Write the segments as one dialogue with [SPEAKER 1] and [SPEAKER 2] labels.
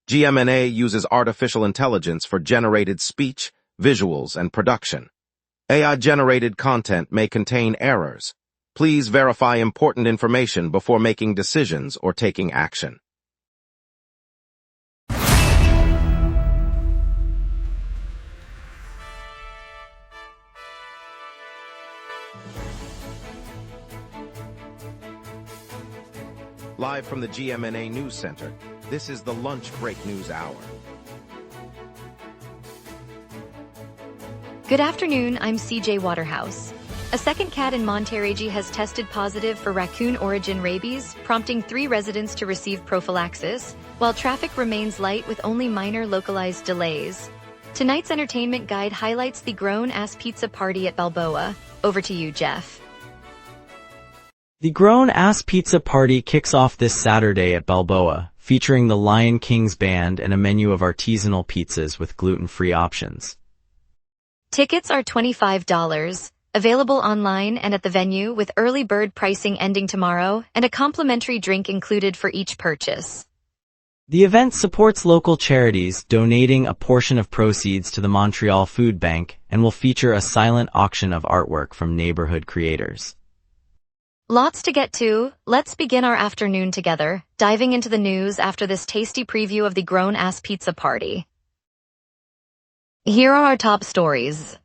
[SPEAKER 1] GMNA uses artificial intelligence for generated speech, visuals, and production. AI-generated content may contain errors. Please verify important information before making decisions or taking action. Live from the GMNA News Center, this is the Lunch Break News Hour.
[SPEAKER 2] Good afternoon, I'm CJ Waterhouse. A second cat in Montreal has tested positive for raccoon origin rabies, prompting 3 residents to receive prophylaxis, while traffic remains light with only minor localized delays. Tonight's entertainment guide highlights the grown-ass pizza party at Balboa. Over to you, Jeff.
[SPEAKER 3] The Grown-Ass Pizza Party kicks off this Saturday at Balboa, featuring the Lion Kings Band and a menu of artisanal pizzas with gluten-free options.
[SPEAKER 2] Tickets are $25, available online and at the venue with early bird pricing ending tomorrow and a complimentary drink included for each purchase.
[SPEAKER 3] The event supports local charities, donating a portion of proceeds to the Montreal Food Bank, and will feature a silent auction of artwork from neighborhood creators.
[SPEAKER 2] Lots to get to. Let's begin our afternoon together, diving into the news after this tasty preview of the Grown-Ass Pizza Party. Here are our top stories.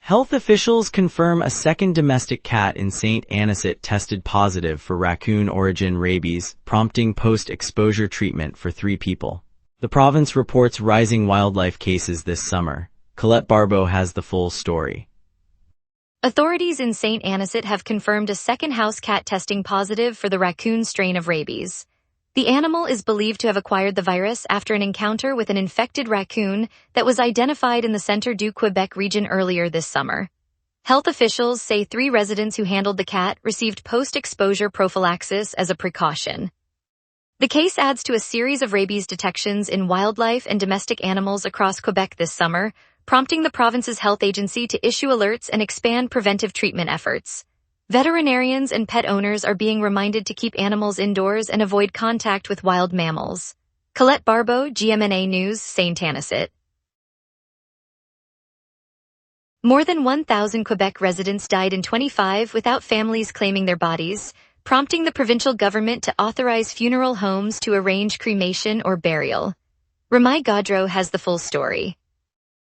[SPEAKER 3] Health officials confirm a second domestic cat in St. Anisette tested positive for raccoon origin rabies, prompting post-exposure treatment for 3 people. The province reports rising wildlife cases this summer. Colette Barbeau has the full story.
[SPEAKER 2] Authorities in St. Anisette have confirmed a second house cat testing positive for the raccoon strain of rabies. The animal is believed to have acquired the virus after an encounter with an infected raccoon that was identified in the Centre du Quebec region earlier this summer. Health officials say 3 residents who handled the cat received post-exposure prophylaxis as a precaution. The case adds to a series of rabies detections in wildlife and domestic animals across Quebec this summer, prompting the province's health agency to issue alerts and expand preventive treatment efforts. Veterinarians and pet owners are being reminded to keep animals indoors and avoid contact with wild mammals. Colette Barbeau, GMNA News, St. Anisette. More than 1,000 Quebec residents died in 2025 without families claiming their bodies, prompting the provincial government to authorize funeral homes to arrange cremation or burial. Ramai Gaudreau has the full story.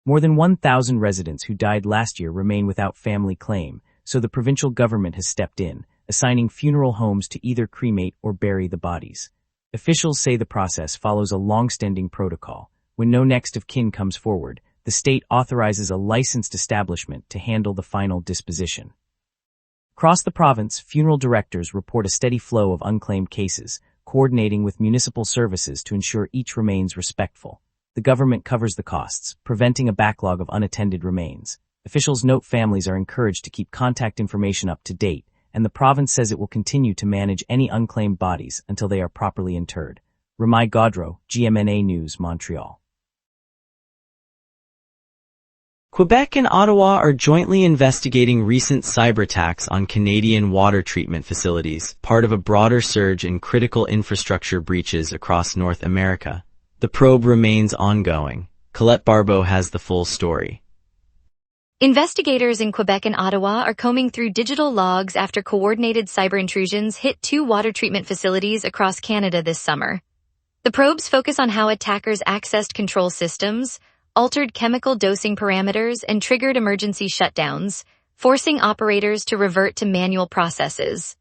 [SPEAKER 4] More than 1,000 residents who died last year remain without family claim, so the provincial government has stepped in, assigning funeral homes to either cremate or bury the bodies. Officials say the process follows a long-standing protocol. When no next of kin comes forward, the state authorizes a licensed establishment to handle the final disposition. Across the province, funeral directors report a steady flow of unclaimed cases, coordinating with municipal services to ensure each remains respectful. The government covers the costs, preventing a backlog of unattended remains. Officials note families are encouraged to keep contact information up to date, and the province says it will continue to manage any unclaimed bodies until they are properly interred. Ramai Gaudreau, GMNA News, Montreal.
[SPEAKER 3] Quebec and Ottawa are jointly investigating recent cyber attacks on Canadian water treatment facilities, part of a broader surge in critical infrastructure breaches across North America. The probe remains ongoing. Colette Barbeau has the full story.
[SPEAKER 2] Investigators in Quebec and Ottawa are combing through digital logs after coordinated cyber intrusions hit 2 water treatment facilities across Canada this summer. The probes focus on how attackers accessed control systems, altered chemical dosing parameters, and triggered emergency shutdowns, forcing operators to revert to manual processes.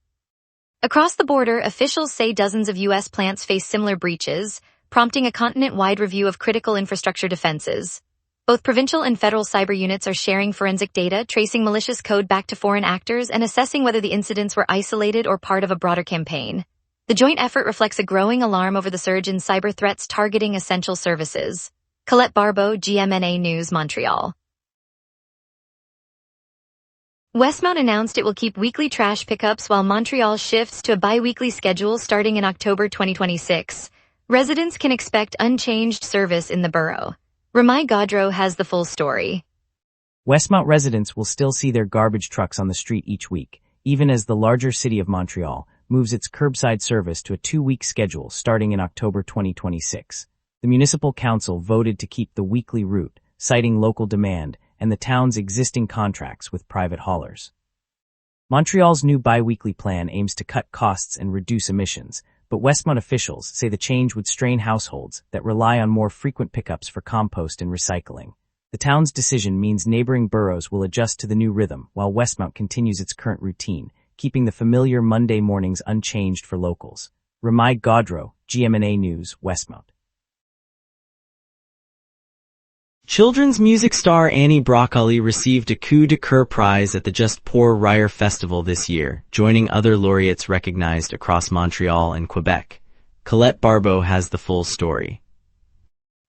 [SPEAKER 2] Across the border, officials say dozens of U.S. plants face similar breaches, prompting a continent-wide review of critical infrastructure defenses. Both provincial and federal cyber units are sharing forensic data, tracing malicious code back to foreign actors, and assessing whether the incidents were isolated or part of a broader campaign. The joint effort reflects a growing alarm over the surge in cyber threats targeting essential services. Colette Barbeau, GMNA News, Montreal. Westmount announced it will keep weekly trash pickups while Montreal shifts to a bi-weekly schedule starting in October 2026. Residents can expect unchanged service in the borough. Ramai Gaudreau has the full story.
[SPEAKER 4] Westmount residents will still see their garbage trucks on the street each week, even as the larger city of Montreal, moves its curbside service to a 2-week schedule starting in October 2026. The Municipal Council voted to keep the weekly route, citing local demand and the town's existing contracts with private haulers. Montreal's new bi-weekly plan aims to cut costs and reduce emissions, but Westmount officials say the change would strain households that rely on more frequent pickups for compost and recycling. The town's decision means neighboring boroughs will adjust to the new rhythm while Westmount continues its current routine, keeping the familiar Monday mornings unchanged for locals. Ramai Gaudreau, GMNA News, Westmount.
[SPEAKER 3] Children's music star Annie Broccoli received a Coup de Cœur prize at the Just Pour Rire Festival this year, joining other laureates recognized across Montreal and Quebec. Colette Barbeau has the full story.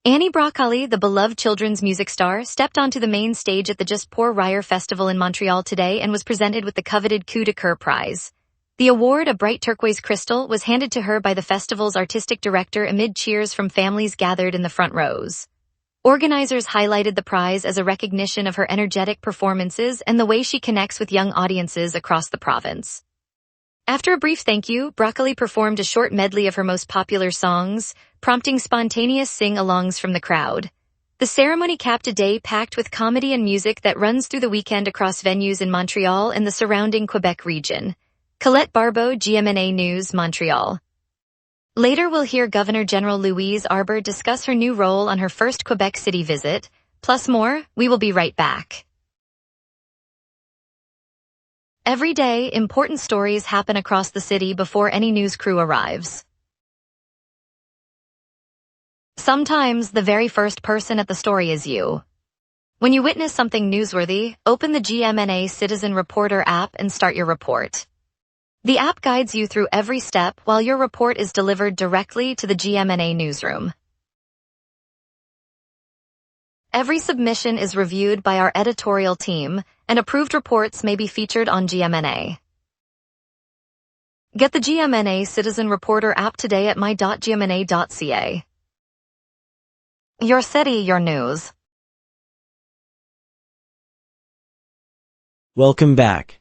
[SPEAKER 2] Annie Broccoli, the beloved children's music star, stepped onto the main stage at the Just Pour Rire Festival in Montreal today and was presented with the coveted Coup de Cœur prize. The award, a bright turquoise crystal, was handed to her by the festival's artistic director amid cheers from families gathered in the front rows. Organizers highlighted the prize as a recognition of her energetic performances and the way she connects with young audiences across the province. After a brief thank you, Broccoli performed a short medley of her most popular songs, prompting spontaneous sing-alongs from the crowd. The ceremony capped a day packed with comedy and music that runs through the weekend across venues in Montreal and the surrounding Quebec region. Colette Barbeau, GMNA News, Montreal. Later we'll hear Governor General Louise Arbour discuss her new role on her first Quebec City visit. Plus more, we will be right back. Every day, important stories happen across the city before any news crew arrives. Sometimes the very first person at the story is you. When you witness something newsworthy, open the GMNA Citizen Reporter app and start your report. The app guides you through every step while your report is delivered directly to the GMNA newsroom. Every submission is reviewed by our editorial team, and approved reports may be featured on GMNA. Get the GMNA Citizen Reporter app today at my.gmna.ca. Your city, your news.
[SPEAKER 3] Welcome back.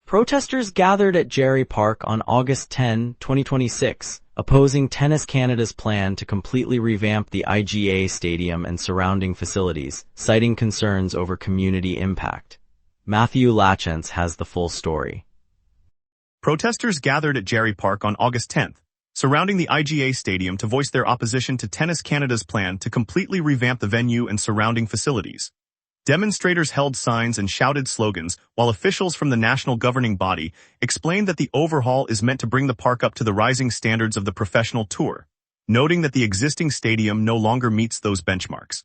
[SPEAKER 3] Protesters gathered at Gerry Park on August 10, 2026, opposing Tennis Canada's plan to completely revamp the IGA Stadium and surrounding facilities, citing concerns over community impact. Matthew Lachance has the full story.
[SPEAKER 5] Protesters gathered at Gerry Park on August 10th, surrounding the IGA Stadium to voice their opposition to Tennis Canada's plan to completely revamp the venue and surrounding facilities. Demonstrators held signs and shouted slogans, while officials from the national governing body explained that the overhaul is meant to bring the park up to the rising standards of the professional tour, noting that the existing stadium no longer meets those benchmarks.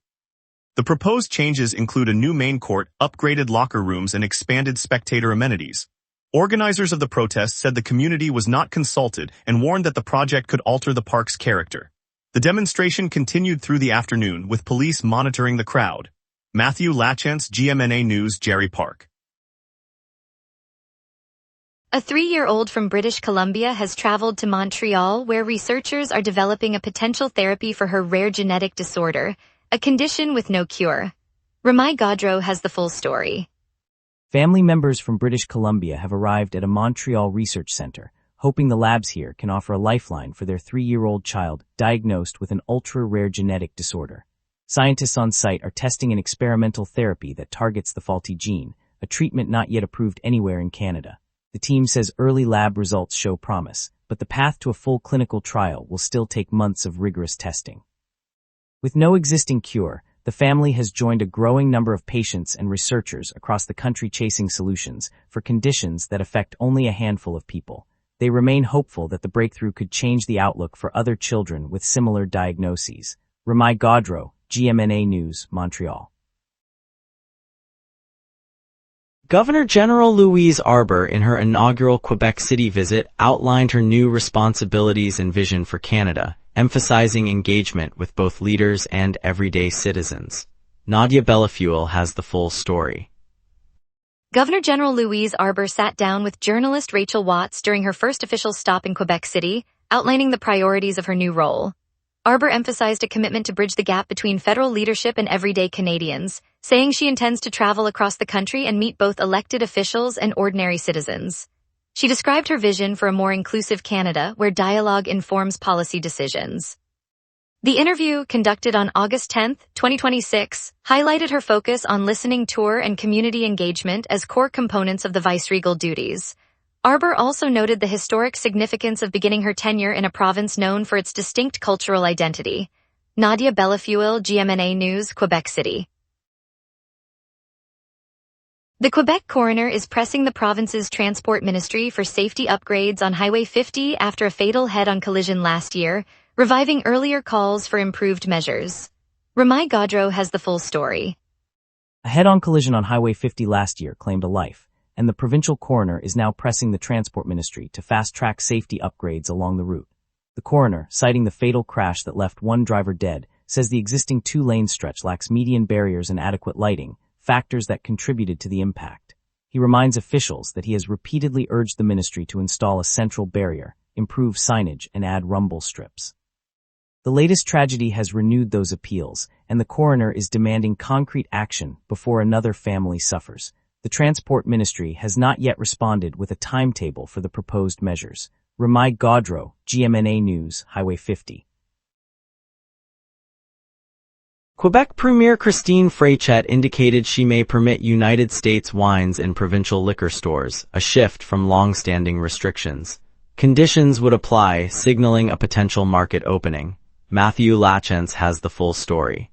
[SPEAKER 5] The proposed changes include a new main court, upgraded locker rooms, and expanded spectator amenities. Organizers of the protest said the community was not consulted and warned that the project could alter the park's character. The demonstration continued through the afternoon, with police monitoring the crowd. Matthew Lachance, GMNA News, Gerry Park.
[SPEAKER 2] A 3-year-old from British Columbia has traveled to Montreal, where researchers are developing a potential therapy for her rare genetic disorder, a condition with no cure. Ramai Gaudreau has the full story.
[SPEAKER 4] Family members from British Columbia have arrived at a Montreal research center, hoping the labs here can offer a lifeline for their 3-year-old child diagnosed with an ultra-rare genetic disorder. Scientists on site are testing an experimental therapy that targets the faulty gene, a treatment not yet approved anywhere in Canada. The team says early lab results show promise, but the path to a full clinical trial will still take months of rigorous testing. With no existing cure, the family has joined a growing number of patients and researchers across the country chasing solutions for conditions that affect only a handful of people. They remain hopeful that the breakthrough could change the outlook for other children with similar diagnoses. Ramai Gaudreau, GMNA News, Montreal.
[SPEAKER 3] Governor General Louise Arbour, in her inaugural Quebec City visit, outlined her new responsibilities and vision for Canada, emphasizing engagement with both leaders and everyday citizens. Nadia Bellafuel has the full story.
[SPEAKER 2] Governor General Louise Arbour sat down with journalist Rachel Watts during her first official stop in Quebec City, outlining the priorities of her new role. Arbour emphasized a commitment to bridge the gap between federal leadership and everyday Canadians, saying she intends to travel across the country and meet both elected officials and ordinary citizens. She described her vision for a more inclusive Canada where dialogue informs policy decisions. The interview, conducted on August 10, 2026, highlighted her focus on listening tour and community engagement as core components of the viceregal duties. Arbour also noted the historic significance of beginning her tenure in a province known for its distinct cultural identity. Nadia Bellafuil, GMNA News, Quebec City. The Quebec coroner is pressing the province's transport ministry for safety upgrades on Highway 50 after a fatal head-on collision last year, reviving earlier calls for improved measures. Ramai Gaudreau has the full story.
[SPEAKER 4] A head-on collision on Highway 50 last year claimed a life, and the provincial coroner is now pressing the transport ministry to fast-track safety upgrades along the route. The coroner, citing the fatal crash that left one driver dead, says the existing two-lane stretch lacks median barriers and adequate lighting, factors that contributed to the impact. He reminds officials that he has repeatedly urged the ministry to install a central barrier, improve signage, and add rumble strips. The latest tragedy has renewed those appeals, and the coroner is demanding concrete action before another family suffers. The Transport Ministry has not yet responded with a timetable for the proposed measures. Ramai Gaudreau, GMNA News, Highway 50.
[SPEAKER 3] Quebec Premier Christine Frechette indicated she may permit United States wines in provincial liquor stores, a shift from long-standing restrictions. Conditions would apply, signaling a potential market opening. Matthew Lachance has the full story.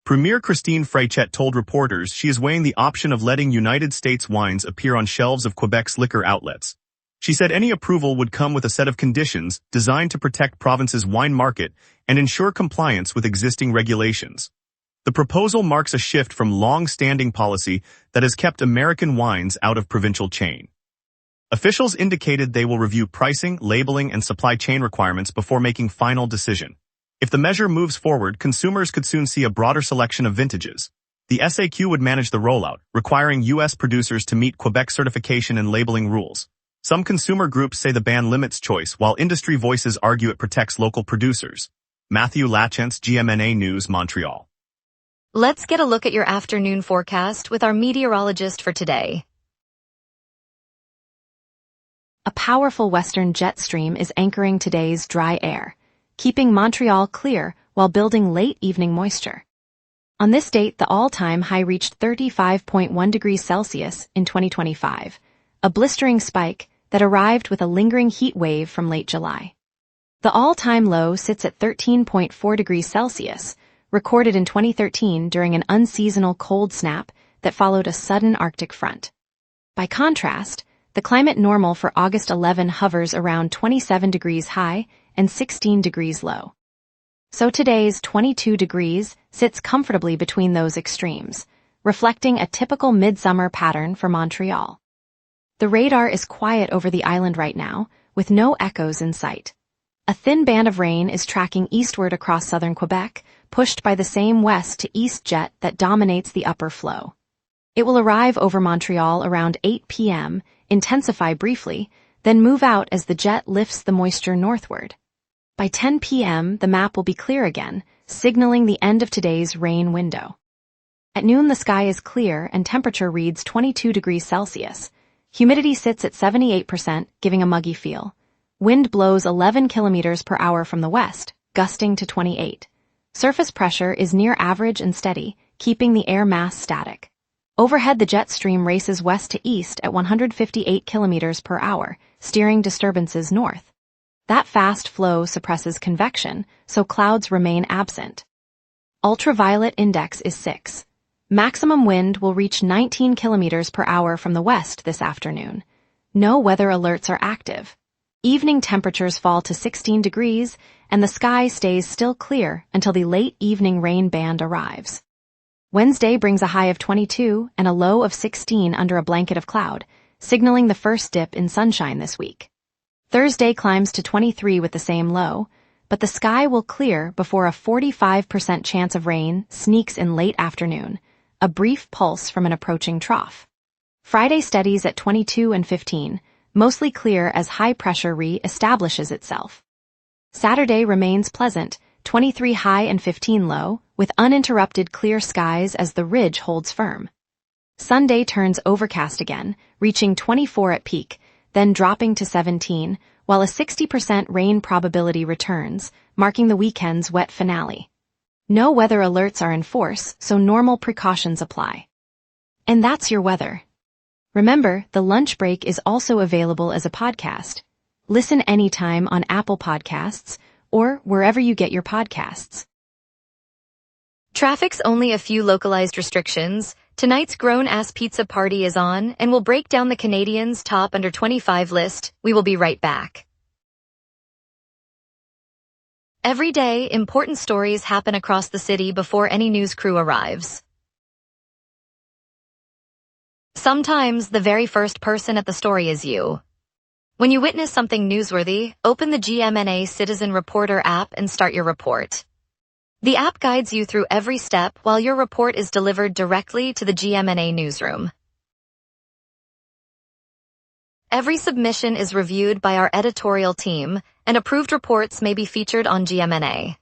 [SPEAKER 5] Premier Christine Frechette told reporters she is weighing the option of letting United States wines appear on shelves of Quebec's liquor outlets. She said any approval would come with a set of conditions designed to protect province's wine market and ensure compliance with existing regulations. The proposal marks a shift from long-standing policy that has kept American wines out of provincial chain. Officials indicated they will review pricing, labeling, and supply chain requirements before making final decision. If the measure moves forward, consumers could soon see a broader selection of vintages. The SAQ would manage the rollout, requiring U.S. producers to meet Quebec certification and labeling rules. Some consumer groups say the ban limits choice, while industry voices argue it protects local producers. Matthew Lachance, GMNA News, Montreal.
[SPEAKER 2] Let's get a look at your afternoon forecast with our meteorologist for today. A powerful western jet stream is anchoring today's dry air, keeping Montreal clear while building late evening moisture. On this date, the all-time high reached 35.1 degrees Celsius in 2025, a blistering spike that arrived with a lingering heat wave from late July. The all-time low sits at 13.4 degrees Celsius, recorded in 2013 during an unseasonal cold snap that followed a sudden Arctic front. By contrast, the climate normal for August 11 hovers around 27 degrees high and 16 degrees low. So today's 22 degrees sits comfortably between those extremes, reflecting a typical midsummer pattern for Montreal. The radar is quiet over the island right now, with no echoes in sight. A thin band of rain is tracking eastward across southern Quebec, pushed by the same west to east jet that dominates the upper flow. It will arrive over Montreal around 8 p.m., intensify briefly, then move out as the jet lifts the moisture northward. By 10 p.m., the map will be clear again, signaling the end of today's rain window. At noon, the sky is clear and temperature reads 22 degrees Celsius. Humidity sits at 78%, giving a muggy feel. Wind blows 11 kilometers per hour from the west, gusting to 28. Surface pressure is near average and steady, keeping the air mass static. Overhead, the jet stream races west to east at 158 kilometers per hour, steering disturbances north. That fast flow suppresses convection, so clouds remain absent. Ultraviolet index is 6. Maximum wind will reach 19 kilometers per hour from the west this afternoon. No weather alerts are active. Evening temperatures fall to 16 degrees, and the sky stays still clear until the late evening rain band arrives. Wednesday brings a high of 22 and a low of 16 under a blanket of cloud, signaling the first dip in sunshine this week. Thursday climbs to 23 with the same low, but the sky will clear before a 45% chance of rain sneaks in late afternoon, a brief pulse from an approaching trough. Friday steadies at 22 and 15, mostly clear as high pressure re-establishes itself. Saturday remains pleasant,
[SPEAKER 6] 23 high and 15 low, with uninterrupted clear skies as the ridge holds firm. Sunday turns overcast again, reaching 24 at peak, then dropping to 17, while a 60% rain probability returns, marking the weekend's wet finale. No weather alerts are in force, so normal precautions apply. And that's your weather. Remember, the lunch break is also available as a podcast. Listen anytime on Apple Podcasts or wherever you get your podcasts.
[SPEAKER 2] Traffic's only a few localized restrictions. Tonight's grown-ass pizza party is on, and we'll break down the Canadians' top under 25 list. We will be right back. Every day, important stories happen across the city before any news crew arrives. Sometimes, the very first person at the story is you. When you witness something newsworthy, open the GMNA Citizen Reporter app and start your report. The app guides you through every step while your report is delivered directly to the GMNA newsroom. Every submission is reviewed by our editorial team, and approved reports may be featured on GMNA.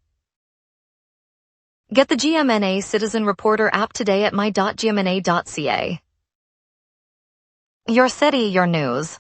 [SPEAKER 2] Get the GMNA Citizen Reporter app today at my.gmna.ca. Your city, your news.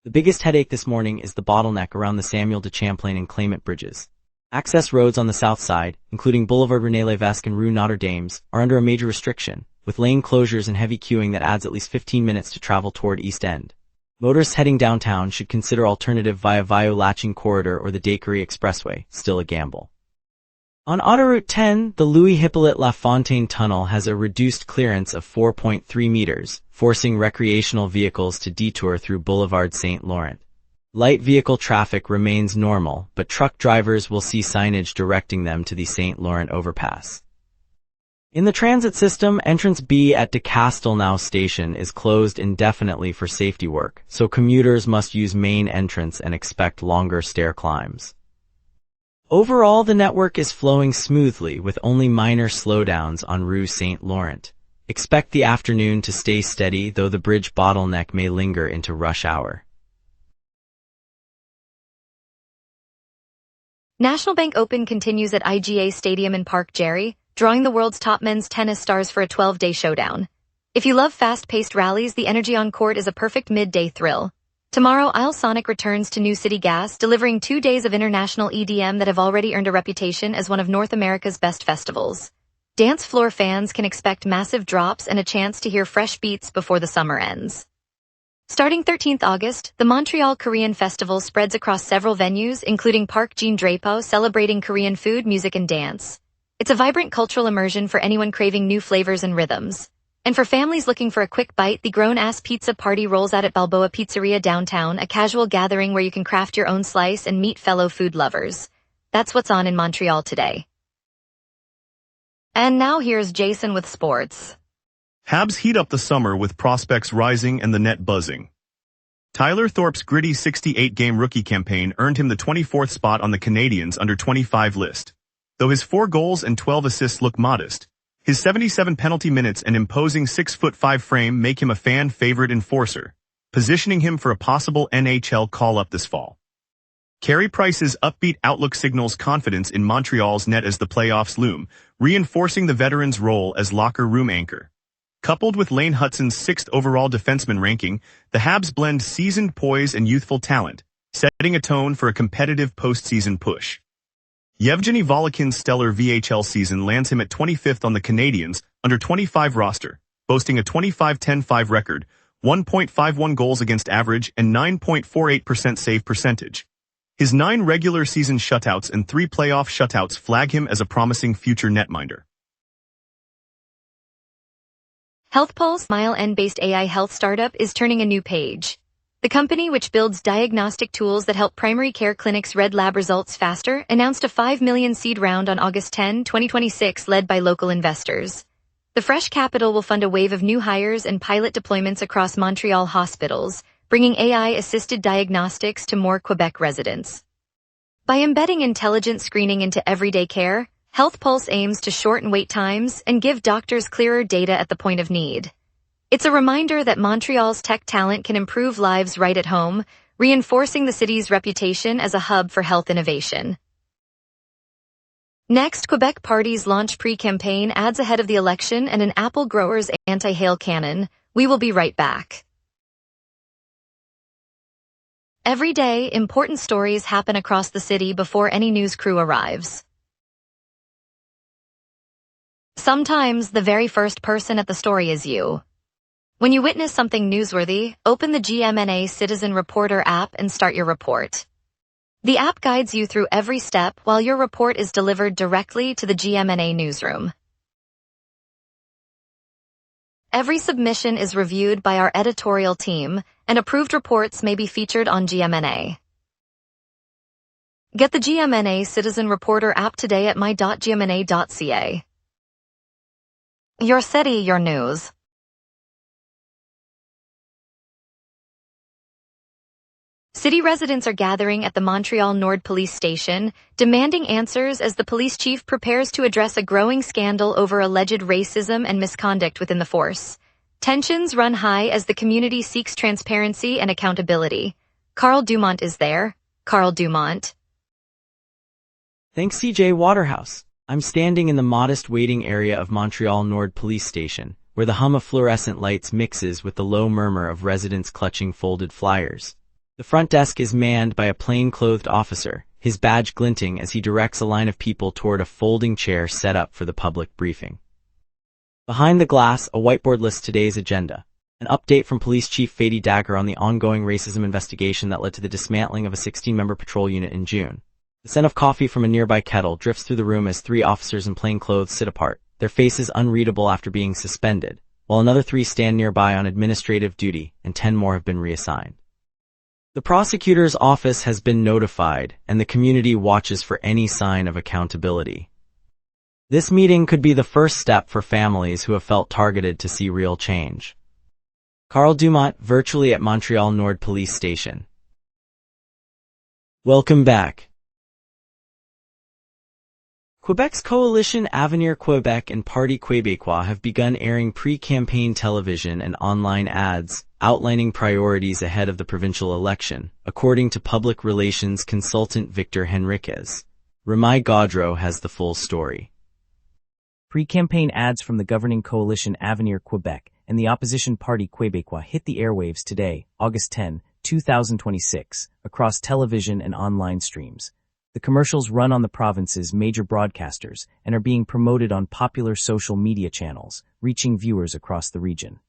[SPEAKER 3] The biggest headache this morning is the bottleneck around the Samuel de Champlain and Claymont bridges. Access roads on the south side, including Boulevard René Lévesque and Rue Notre Dames, are under a major restriction, with lane closures and heavy queuing that adds at least 15 minutes to travel toward East End. Motorists heading downtown should consider alternative via Vieux-Lachine Corridor or the Daiquiri Expressway, still a gamble. On Autoroute 10, the Louis-Hippolyte Lafontaine Tunnel has a reduced clearance of 4.3 meters, forcing recreational vehicles to detour through Boulevard St. Laurent. Light vehicle traffic remains normal, but truck drivers will see signage directing them to the St. Laurent overpass. In the transit system, entrance B at De Castelnau station is closed indefinitely for safety work, so commuters must use main entrance and expect longer stair climbs. Overall, the network is flowing smoothly with only minor slowdowns on Rue St. Laurent. Expect the afternoon to stay steady, though the bridge bottleneck may linger into rush hour.
[SPEAKER 2] National Bank Open continues at IGA Stadium in Park Gerry, drawing the world's top men's tennis stars for a 12-day showdown. If you love fast-paced rallies, the energy on court is a perfect midday thrill. Tomorrow, Isle Sonic returns to New City Gas, delivering 2 days of international EDM that have already earned a reputation as one of North America's best festivals. Dance floor fans can expect massive drops and a chance to hear fresh beats before the summer ends. Starting 13th August, the Montreal Korean Festival spreads across several venues, including Parc Jean-Drapeau, celebrating Korean food, music, and dance. It's a vibrant cultural immersion for anyone craving new flavors and rhythms. And for families looking for a quick bite, the grown-ass pizza party rolls out at Balboa Pizzeria downtown, a casual gathering where you can craft your own slice and meet fellow food lovers. That's what's on in Montreal today. And now here's Jason with sports.
[SPEAKER 5] Habs heat up the summer with prospects rising and the net buzzing. Tyler Thorpe's gritty 68-game rookie campaign earned him the 24th spot on the Canadians under 25 list. Though his 4 goals and 12 assists look modest, his 77 penalty minutes and imposing 6'5" frame make him a fan favorite enforcer, positioning him for a possible NHL call-up this fall. Carey Price's upbeat outlook signals confidence in Montreal's net as the playoffs loom, reinforcing the veteran's role as locker room anchor. Coupled with Lane Hutson's 6th overall defenseman ranking, the Habs blend seasoned poise and youthful talent, setting a tone for a competitive postseason push. Yevgeny Volokin's stellar VHL season lands him at 25th on the Canadians' under-25 roster, boasting a 25-10-5 record, 1.51 goals against average, and 9.48% save percentage. His 9 regular season shutouts and 3 playoff shutouts flag him as a promising future netminder.
[SPEAKER 2] HealthPulse, Smile-N-based AI health startup, is turning a new page. The company, which builds diagnostic tools that help primary care clinics read lab results faster, announced a $5 million seed round on August 10, 2026, led by local investors. The fresh capital will fund a wave of new hires and pilot deployments across Montreal hospitals, bringing AI-assisted diagnostics to more Quebec residents. By embedding intelligent screening into everyday care, HealthPulse aims to shorten wait times and give doctors clearer data at the point of need. It's a reminder that Montreal's tech talent can improve lives right at home, reinforcing the city's reputation as a hub for health innovation. Next, Quebec parties launch pre-campaign ads ahead of the election and an apple grower's anti-hail cannon. We will be right back. Every day, important stories happen across the city before any news crew arrives. Sometimes, the very first person at the story is you. When you witness something newsworthy, open the GMNA Citizen Reporter app and start your report. The app guides you through every step while your report is delivered directly to the GMNA newsroom. Every submission is reviewed by our editorial team, and approved reports may be featured on GMNA. Get the GMNA Citizen Reporter app today at my.gmna.ca. Your city, your news. City residents are gathering at the Montreal Nord police station, demanding answers as the police chief prepares to address a growing scandal over alleged racism and misconduct within the force. Tensions run high as the community seeks transparency and accountability. Carl Dumont is there. Carl Dumont.
[SPEAKER 3] Thanks, CJ Waterhouse. I'm standing in the modest waiting area of Montreal Nord police station, where the hum of fluorescent lights mixes with the low murmur of residents clutching folded flyers. The front desk is manned by a plain-clothed officer, his badge glinting as he directs a line of people toward a folding chair set up for the public briefing. Behind the glass, a whiteboard lists today's agenda. An update from Police Chief Fady Dagger on the ongoing racism investigation that led to the dismantling of a 16-member patrol unit in June. The scent of coffee from a nearby kettle drifts through the room as 3 officers in plain clothes sit apart, their faces unreadable after being suspended, while another 3 stand nearby on administrative duty, and 10 more have been reassigned. The prosecutor's office has been notified, and the community watches for any sign of accountability. This meeting could be the first step for families who have felt targeted to see real change. Carl Dumont, virtually at Montreal Nord Police Station. Welcome back. Quebec's coalition Avenir Quebec and Parti Québécois have begun airing pre-campaign television and online ads, outlining priorities ahead of the provincial election, according to public relations consultant Victor Henriquez. Ramai Gaudreau has the full story.
[SPEAKER 4] Pre-campaign ads from the governing coalition Avenir Quebec and the opposition Parti Québécois hit the airwaves today, August 10, 2026, across television and online streams. The commercials run on the province's major broadcasters and are being promoted on popular social media channels, reaching viewers across the region.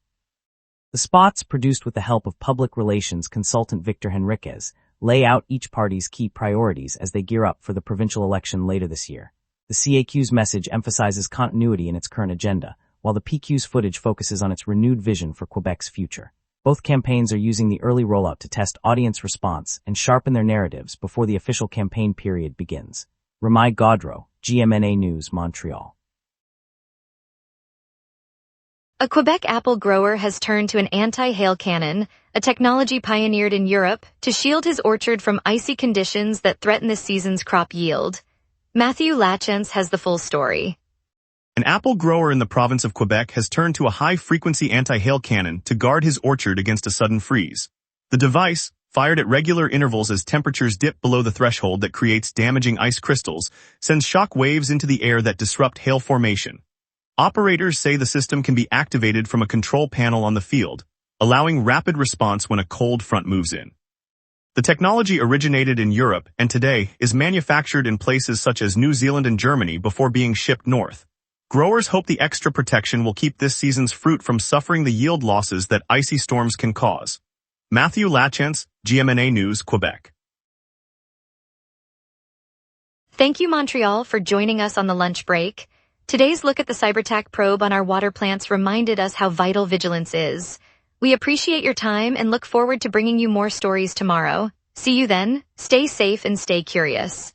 [SPEAKER 4] The spots, produced with the help of public relations consultant Victor Henriquez, lay out each party's key priorities as they gear up for the provincial election later this year. The CAQ's message emphasizes continuity in its current agenda, while the PQ's footage focuses on its renewed vision for Quebec's future. Both campaigns are using the early rollout to test audience response and sharpen their narratives before the official campaign period begins. Ramai Gaudreau, GMNA News, Montreal.
[SPEAKER 2] A Quebec apple grower has turned to an anti-hail cannon, a technology pioneered in Europe, to shield his orchard from icy conditions that threaten this season's crop yield. Matthew Lachance has the full story.
[SPEAKER 5] An apple grower in the province of Quebec has turned to a high-frequency anti-hail cannon to guard his orchard against a sudden freeze. The device, fired at regular intervals as temperatures dip below the threshold that creates damaging ice crystals, sends shock waves into the air that disrupt hail formation. Operators say the system can be activated from a control panel on the field, allowing rapid response when a cold front moves in. The technology originated in Europe and today is manufactured in places such as New Zealand and Germany before being shipped north. Growers hope the extra protection will keep this season's fruit from suffering the yield losses that icy storms can cause. Matthew Lachance, GMNA News, Quebec.
[SPEAKER 2] Thank you, Montreal, for joining us on the lunch break. Today's look at the CyberTac probe on our water plants reminded us how vital vigilance is. We appreciate your time and look forward to bringing you more stories tomorrow. See you then. Stay safe and stay curious.